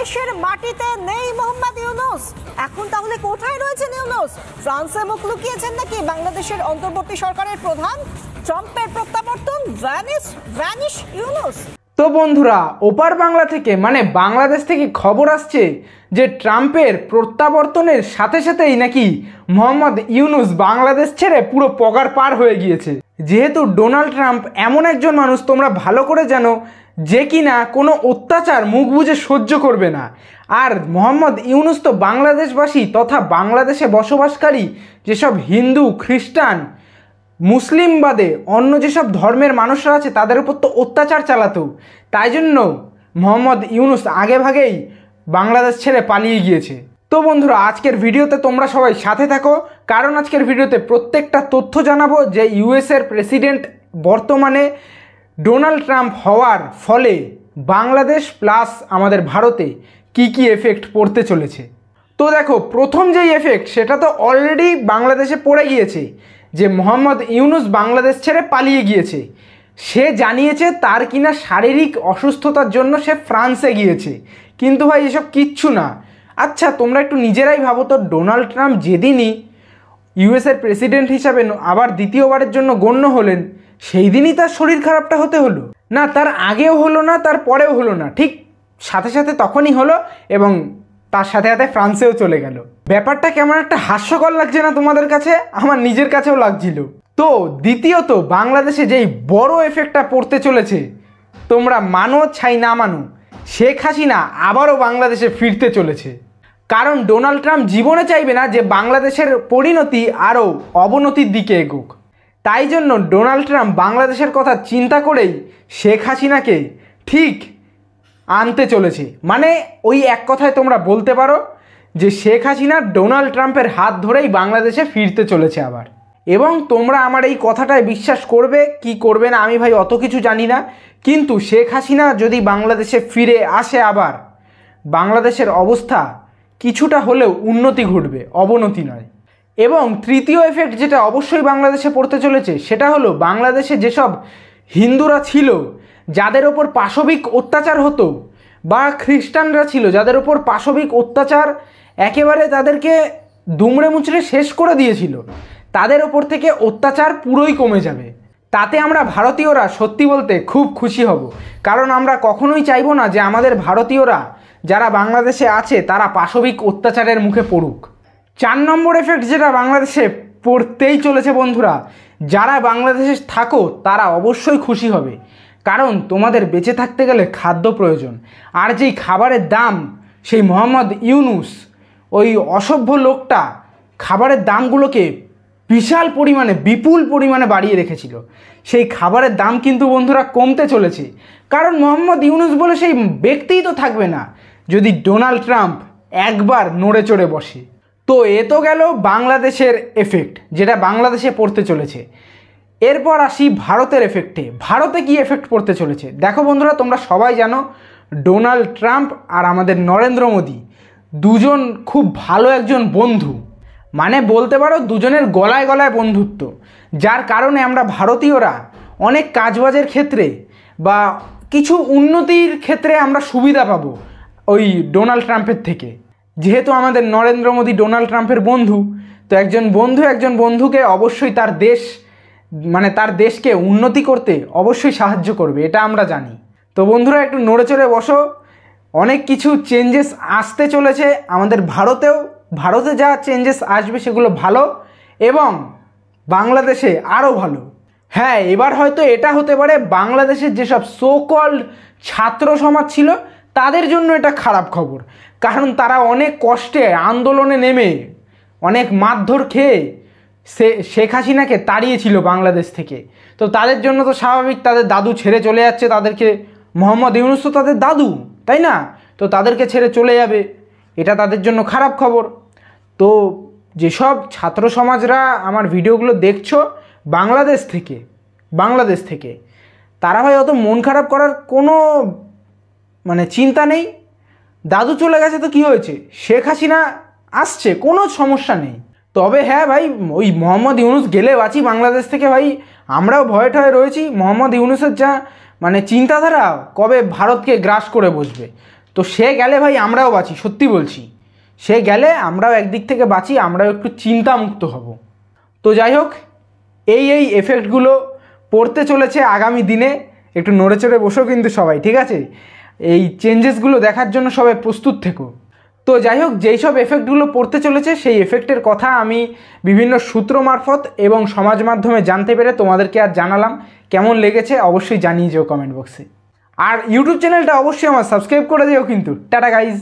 বাংলাদেশের মাটিতে নেই মোহাম্মদ ইউনূস। এখন তাহলে কোথায় রয়েছেন ইউনূস? ফ্রান্সে মুখ লুকিয়েছেন নাকি বাংলাদেশের অন্তর্বর্তী সরকারের প্রধান? ট্রাম্পের প্রত্যাবর্তন, ভ্যানিশ ইউনূস। তো বন্ধুরা, ওপার বাংলা থেকে মানে বাংলাদেশ থেকে খবর আসছে যে ট্রাম্পের প্রত্যাবর্তনের সাথে সাথেই নাকি মোহাম্মদ ইউনূস বাংলাদেশ ছেড়ে পুরো পগার পার হয়ে গিয়েছে। যেহেতু ডোনাল্ড ট্রাম্প এমন একজন মানুষ, তোমরা ভালো করে জানো, যে কিনা কোনো অত্যাচার মুখ বুজে সহ্য করবে না। আর মোহাম্মদ ইউনূস তো বাংলাদেশবাসী তথা বাংলাদেশে বসবাসকারী যেসব হিন্দু, খ্রিস্টান, মুসলিম বাদে অন্য যেসব ধর্মের মানুষরা আছে তাদের উপর তো অত্যাচার চালাতো। তাই জন্য মোহাম্মদ ইউনূস আগে ভাগেই বাংলাদেশ ছেড়ে পালিয়ে গিয়েছে। তো বন্ধুরা, আজকের ভিডিওতে তোমরা সবাই সাথে থাকো, কারণ আজকের ভিডিওতে প্রত্যেকটা তথ্য জানাবো যে ইউএসের প্রেসিডেন্ট বর্তমানে ডোনাল্ড ট্রাম্প হওয়ার ফলে বাংলাদেশ প্লাস আমাদের ভারতে কি কি এফেক্ট পড়তে চলেছে। তো দেখো, প্রথম যেই এফেক্ট সেটা তো অলরেডি বাংলাদেশে পড়ে গিয়েছে, যে মোহাম্মদ ইউনূস বাংলাদেশ ছেড়ে পালিয়ে গিয়েছে। সে জানিয়েছে তার কিনা শারীরিক অসুস্থতার জন্য সে ফ্রান্সে গিয়েছে। কিন্তু ভাই এসব কিচ্ছু না। আচ্ছা, তোমরা একটু নিজেরাই ভাবো তো, ডোনাল্ড ট্রাম্প যেদিনই ইউএসের প্রেসিডেন্ট হিসাবে আবার দ্বিতীয়বারের জন্য গণ্য হলেন, সেই দিনই তার শরীর খারাপটা হতে হলো না? তার আগেও হলো না, তার পরেও হলো না, ঠিক সাথে সাথে তখনই হলো এবং তার সাথে সাথে ফ্রান্সেও চলে গেল। ব্যাপারটা কেমন একটা হাস্যকর লাগছে না তোমাদের কাছে? আমার নিজের কাছেও লাগছিল। তো দ্বিতীয়ত, বাংলাদেশে যেই বড় এফেক্টটা পড়তে চলেছে, তোমরা মানো চাই না মানো, শেখ হাসিনা আবারও বাংলাদেশে ফিরতে চলেছে। কারণ ডোনাল্ড ট্রাম্প জীবনে চাইবে না যে বাংলাদেশের পরিণতি আরও অবনতির দিকে এগোক। তাই জন্য ডোনাল্ড ট্রাম্প বাংলাদেশের কথা চিন্তা করেই শেখ হাসিনাকে ঠিক আনতে চলেছে। মানে ওই এক কথায় তোমরা বলতে পারো যে শেখ হাসিনা ডোনাল্ড ট্রাম্পের হাত ধরেই বাংলাদেশে ফিরতে চলেছে আবার। এবং তোমরা আমার এই কথাটায় বিশ্বাস করবে কি করবে না আমি ভাই অত কিছু জানি না, কিন্তু শেখ হাসিনা যদি বাংলাদেশে ফিরে আসে আবার, বাংলাদেশের অবস্থা কিছুটা হলেও উন্নতি ঘটবে, অবনতি নয়। এবং তৃতীয় এফেক্ট যেটা অবশ্যই বাংলাদেশে পড়তে চলেছে, সেটা হলো বাংলাদেশে যেসব হিন্দুরা ছিল যাদের ওপর পাশবিক অত্যাচার হতো, বা খ্রিস্টানরা ছিল যাদের ওপর পাশবিক অত্যাচার একেবারে তাদেরকে দুমড়ে মুচড়ে শেষ করে দিয়েছিল, তাদের ওপর থেকে অত্যাচার পুরোই কমে যাবে। তাতে আমরা ভারতীয়রা সত্যি বলতে খুব খুশি হব, কারণ আমরা কখনোই চাইবো না যে আমাদের ভারতীয়রা যারা বাংলাদেশে আছে তারা পাশবিক অত্যাচারের মুখে পড়ুক। 4 নম্বর এফেক্ট যেটা বাংলাদেশে পড়তেই চলেছে বন্ধুরা, যারা বাংলাদেশে থাকো তারা অবশ্যই খুশি হবে, কারণ তোমাদের বেঁচে থাকতে গেলে খাদ্য প্রয়োজন। আর যেই খাবারের দাম সেই মোহাম্মদ ইউনূস, ওই অসভ্য লোকটা খাবারের দামগুলোকে বিশাল পরিমাণে, বিপুল পরিমাণে বাড়িয়ে রেখেছিল, সেই খাবারের দাম কিন্তু বন্ধুরা কমতে চলেছে। কারণ মোহাম্মদ ইউনূস বলে সেই ব্যক্তিই তো থাকবে না যদি ডোনাল্ড ট্রাম্প একবার নড়ে চড়ে বসে। তো এ তো গেল বাংলাদেশের এফেক্ট যেটা বাংলাদেশে পড়তে চলেছে। এরপর আসি ভারতের এফেক্টে। ভারতে কি এফেক্ট পড়তে চলেছে দেখো বন্ধুরা, তোমরা সবাই জানো ডোনাল্ড ট্রাম্প আর আমাদের নরেন্দ্র মোদী দুজন খুব ভালো একজন বন্ধু। মানে বলতে পারো দুজনের গলায় গলায় বন্ধুত্ব, যার কারণে আমরা ভারতীয়রা অনেক কাজবাজের ক্ষেত্রে বা কিছু উন্নতির ক্ষেত্রে আমরা সুবিধা পাবো ওই ডোনাল্ড ট্রাম্পের থেকে। যেহেতু আমাদের নরেন্দ্র মোদী ডোনাল্ড ট্রাম্পের বন্ধু, তো একজন বন্ধুকে অবশ্যই তার দেশ মানে তার দেশকে উন্নতি করতে অবশ্যই সাহায্য করবে, এটা আমরা জানি। তো বন্ধুরা, একটু নড়ে চড়ে বসো, অনেক কিছু চেঞ্জেস আসতে চলেছে আমাদের ভারতেও। ভারতে যা চেঞ্জেস আসবে সেগুলো ভালো এবং বাংলাদেশে আরও ভালো। হ্যাঁ, এবার হয়তো এটা হতে পারে বাংলাদেশের যেসব সো কল্ড ছাত্র সমাজ ছিল তাদের জন্য এটা খারাপ খবর, কারণ তারা অনেক কষ্টে আন্দোলনে নেমে অনেক মারধর খেয়ে শেখ হাসিনাকে তাড়িয়েছিল বাংলাদেশ থেকে। তো তাদের জন্য তো স্বাভাবিক, তাদের দাদু ছেড়ে চলে যাচ্ছে তাদেরকে। মোহাম্মদ ইউনূস তো তাদের দাদু, তাই না? তো তাদেরকে ছেড়ে চলে যাবে, এটা তাদের জন্য খারাপ খবর। তো যেসব ছাত্র সমাজরা আমার ভিডিওগুলো দেখছো বাংলাদেশ থেকে তারা ভাই অত মন খারাপ করার কোনো মানে চিন্তা নেই। দাদু চলে গেছে তো কি হয়েছে, শেখ হাসিনা আসছে, কোনো সমস্যা নেই। তবে হ্যাঁ ভাই, ওই মোহাম্মদ ইউনূস গেলে বাঁচি বাংলাদেশ থেকে ভাই, আমরাও ভয়ে ঠয়ে রয়েছি। মোহাম্মদ ইউনূসের যা মানে চিন্তাধারা কবে ভারতকে গ্রাস করে বসবে। তো সে গেলে ভাই আমরাও বাঁচি, সত্যি বলছি। সে গেলে আমরাও একদিক থেকে বাঁচি, আমরাও একটু চিন্তামুক্ত হব। তো যাই হোক, এই এফেক্টগুলো পড়তে চলেছে আগামী দিনে। একটু নড়ে চড়ে বসো কিন্তু সবাই, ঠিক আছে? এই চেঞ্জেসগুলো দেখার জন্য সবাই প্রস্তুত থেকো। তো যাই হোক, যেই সব এফেক্টগুলো পড়তে চলেছে সেই এফেক্টের কথা আমি বিভিন্ন সূত্র মারফত এবং সমাজ মাধ্যমে জানতে পেরে তোমাদেরকে আর জানালাম। কেমন লেগেছে অবশ্যই জানিয়ে যেও কমেন্ট বক্সে। আর ইউটিউব চ্যানেলটা অবশ্যই আমার সাবস্ক্রাইব করে দিও কিন্তু। Tata guys.